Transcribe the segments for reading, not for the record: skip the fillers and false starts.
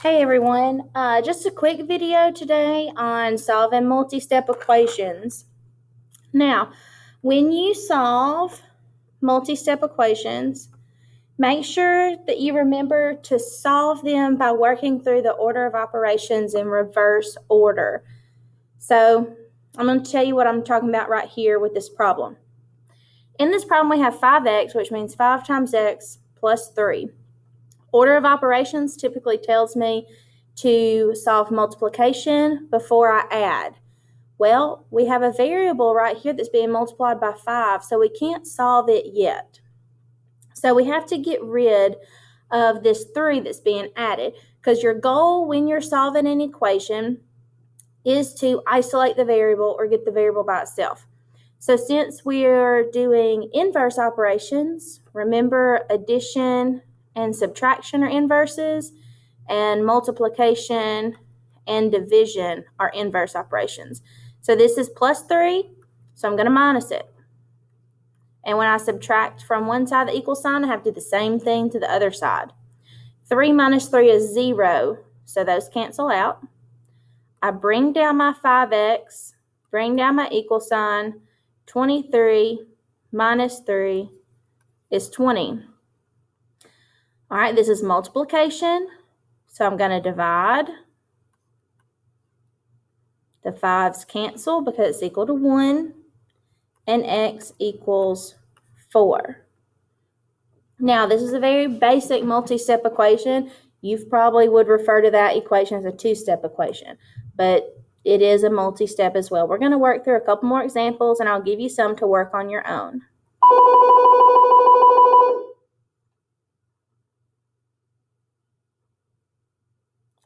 Hey everyone, just a quick video today on solving multi-step equations. Now, when you solve multi-step equations, make sure that you remember to solve them by working through the order of operations in reverse order. So, I'm going to tell you what I'm talking about right here with this problem. In this problem, we have 5x, which means 5 times x plus 3. Order of operations typically tells me to solve multiplication before I add. Well, we have a variable right here that's being multiplied by 5, so we can't solve it yet. So we have to get rid of this 3 that's being added, because your goal when you're solving an equation is to isolate the variable or get the variable by itself. So since we're doing inverse operations, remember addition and subtraction are inverses, and multiplication and division are inverse operations. So this is plus 3, so I'm going to minus it. And when I subtract from one side the equal sign, I have to do the same thing to the other side. 3 minus 3 is 0, so those cancel out. I bring down my 5x, bring down my equal sign. 23 minus 3 is 20. All right, this is multiplication, so I'm going to divide. The 5's cancel because it's equal to 1, and x equals 4. Now, this is a very basic multi-step equation. You probably would refer to that equation as a two-step equation, but it is a multi-step as well. We're going to work through a couple more examples, and I'll give you some to work on your own.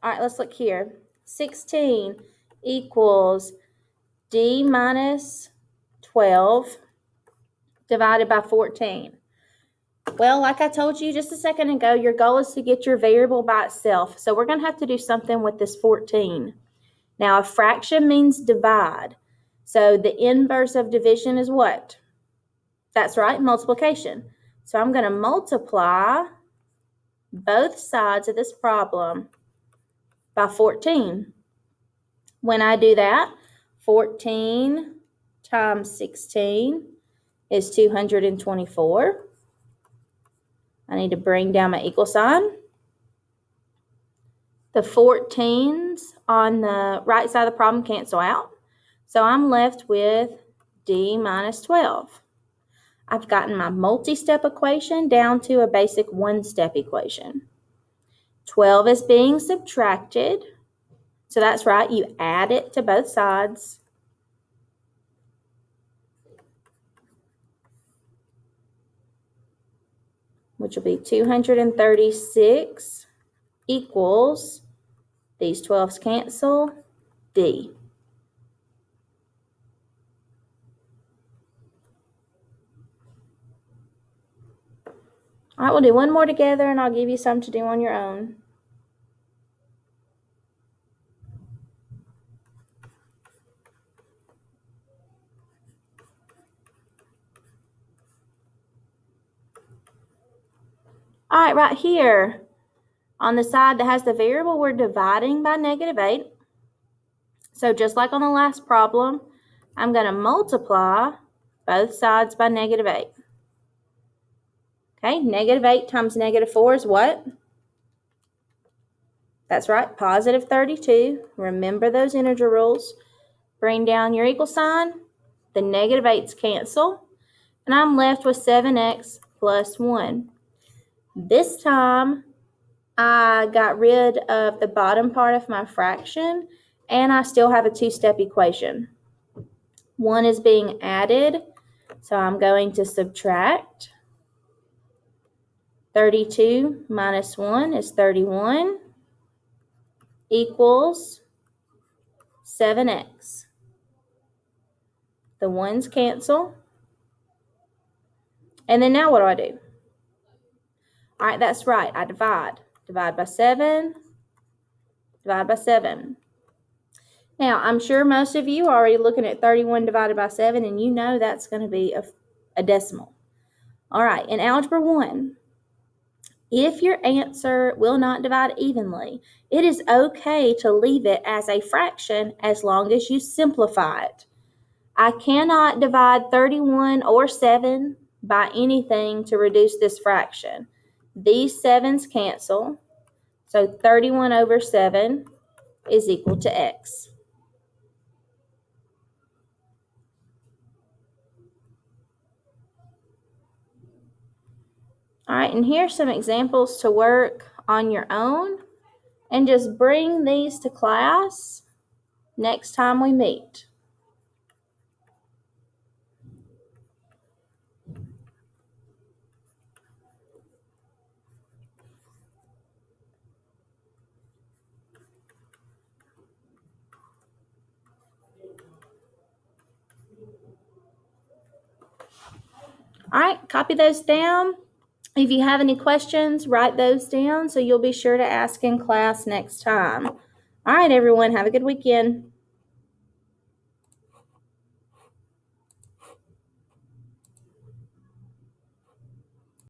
All right, let's look here. 16 equals d minus 12 divided by 14. Well, like I told you just a second ago, your goal is to get your variable by itself. So we're going to have to do something with this 14. Now, a fraction means divide. So the inverse of division is what? That's right, multiplication. So I'm going to multiply both sides of this problem by 14. When I do that, 14 times 16 is 224. I need to bring down my equal sign. The 14s on the right side of the problem cancel out. So I'm left with d minus 12. I've gotten my multi-step equation down to a basic one-step equation. 12 is being subtracted. So that's right, you add it to both sides. Which will be 236 equals, these 12s cancel, d. All right, we'll do one more together, and I'll give you some to do on your own. All right, right here on the side that has the variable, we're dividing by -8. So just like on the last problem, I'm going to multiply both sides by -8. Okay, -8 times -4 is what? That's right, positive 32. Remember those integer rules. Bring down your equal sign. The -8's cancel. And I'm left with 7x plus 1. This time, I got rid of the bottom part of my fraction, and I still have a two-step equation. 1 is being added, so I'm going to subtract. 32 minus 1 is 31 equals 7x. The 1's cancel. And then now what do? All right, that's right, I divide. Divide by 7, divide by 7. Now, I'm sure most of you are already looking at 31 divided by 7, and you know that's going to be a decimal. All right, in Algebra 1, If your answer will not divide evenly, it is okay to leave it as a fraction as long as you simplify it. I cannot divide 31 or 7 by anything to reduce this fraction. These 7's cancel, so 31 over 7 is equal to x. All right, and here's some examples to work on your own, and just bring these to class next time we meet. All right, copy those down. If you have any questions, write those down so you'll be sure to ask in class next time. All right, everyone, have a good weekend.